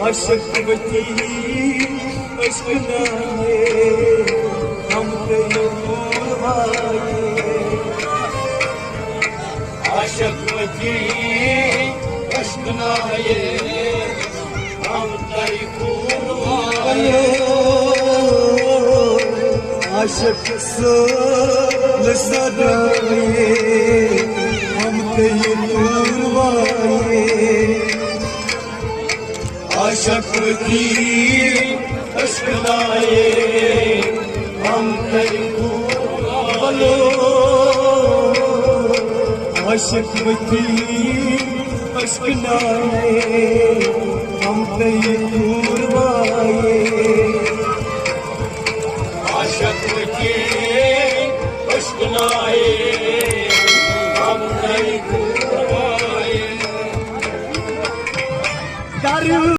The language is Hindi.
आशिक बची इश्क नाये हम पे आशिक बची इश्क नाये हम आशिक से सदाए हम पे आशिक की इश्क लाए हम बोलो आशिक की इश्क लाए हम